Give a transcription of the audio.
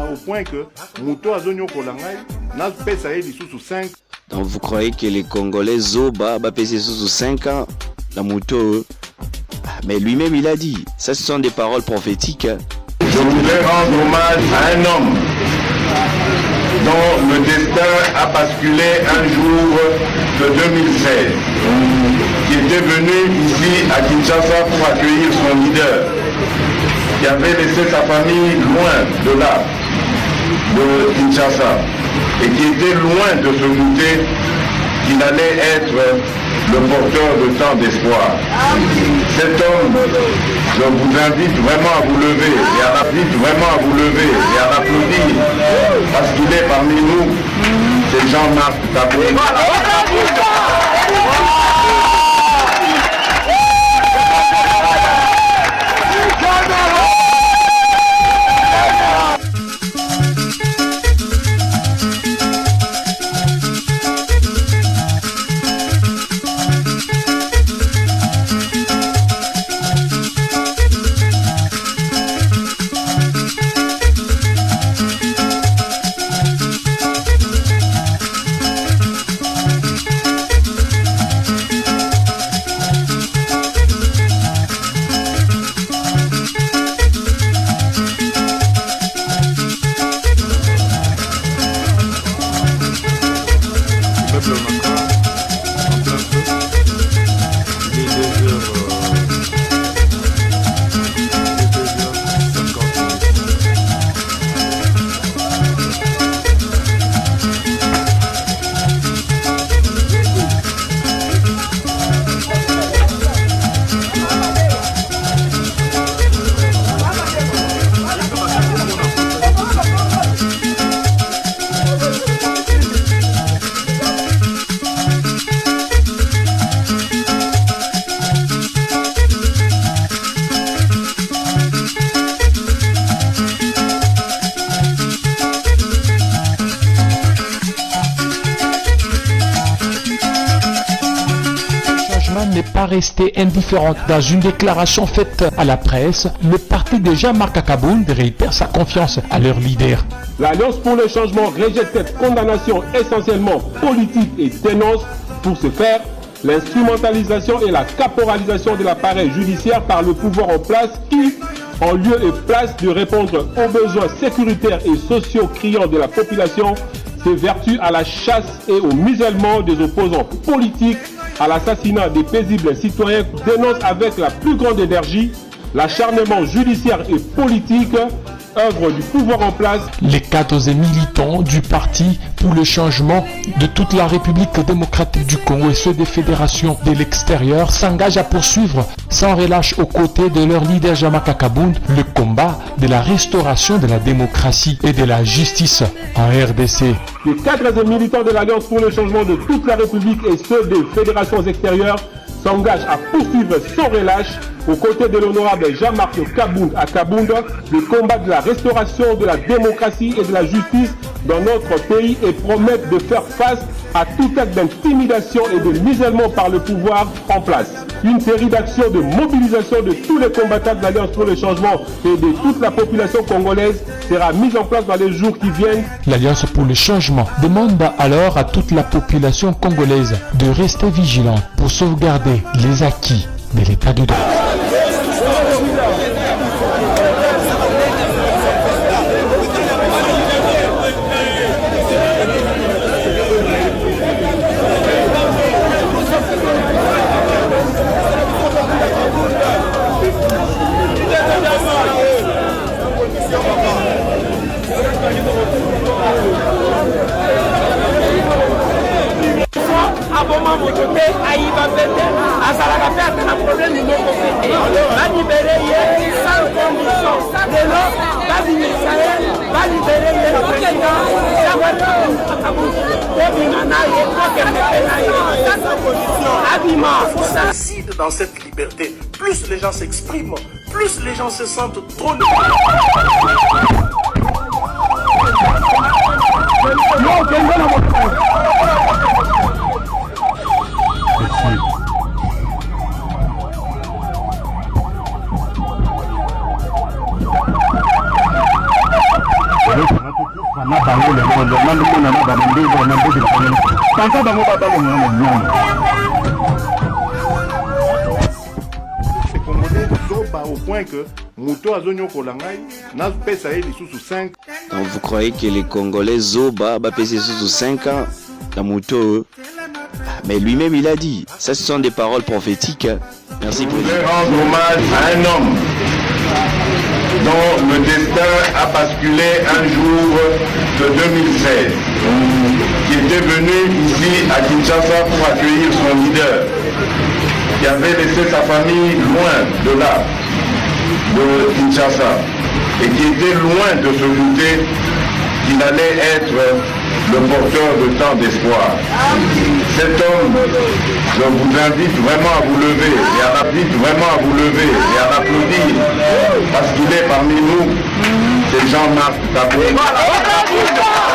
Au point que Mouto a zone n'a pas ça sous 5. Donc vous croyez que les Congolais Zoba va payer sous 5 ans la Mouto? Mais lui-même il a dit, ça ce sont des paroles prophétiques. Je voudrais rendre hommage à un homme dont le destin a basculé un jour de 2016, qui était venu ici à Kinshasa pour accueillir son leader, qui avait laissé sa famille loin de là, de Kinshasa, et qui était loin de se douter qu'il allait être le porteur de tant d'espoir. Cet homme, je vous invite vraiment à vous lever et à l'applaudir, parce qu'il est parmi nous, c'est Jean-Marc Kabound. N'est pas resté indifférente. Dans une déclaration faite à la presse, le parti de Jean-Marc Kabound réitère sa confiance à leur leader. L'Alliance pour le changement rejette cette condamnation essentiellement politique et dénonce pour ce faire l'instrumentalisation et la caporalisation de l'appareil judiciaire par le pouvoir en place qui, en lieu et place de répondre aux besoins sécuritaires et sociaux criants de la population, s'évertue à la chasse et au musellement des opposants politiques, à l'assassinat des paisibles citoyens, dénonce avec la plus grande énergie l'acharnement judiciaire et politique, œuvre du pouvoir en place. Les cadres et militants du parti pour le changement de toute la République démocratique du Congo et ceux des fédérations de l'extérieur s'engagent à poursuivre sans relâche aux côtés de leur leader Jean-Marc Kabound le combat de la restauration de la démocratie et de la justice en RDC. Les cadres et militants de l'Alliance pour le changement de toute la République et ceux des fédérations extérieures s'engagent à poursuivre sans relâche aux côtés de l'honorable Jean-Marc Kabound à Kabound le combat de la restauration de la démocratie et de la justice dans notre pays et promettent de faire face à tout acte d'intimidation et de musellement par le pouvoir en place. Une série d'actions de mobilisation de tous les combattants de l'Alliance pour le changement et de toute la population congolaise sera mise en place dans les jours qui viennent. L'Alliance pour le changement demande alors à toute la population congolaise de rester vigilante pour sauvegarder les acquis de l'état de droit. Dans cette liberté, plus les gens s'expriment, plus les gens se sentent trop libres. Au point que Mouto a zonyo kolangai, n'a pesa eli sous 5. Donc vous croyez que les Congolais Zoba va peser sous 5 ans la Mouto? Mais lui-même il a dit, ça ce sont des paroles prophétiques. Merci pour Je voudrais rendre hommage à un homme dont le destin a basculé un jour de 2016, qui était venu ici à Kinshasa pour accueillir son leader, qui avait laissé sa famille loin de là, de Kinshasa, et qui était loin de se douter qu'il allait être le porteur de tant d'espoir. Cet homme, je vous invite vraiment à vous lever, et à l'invite vraiment à vous lever, et à l'applaudir, parce qu'il est parmi nous, c'est Jean-Marc Kabila.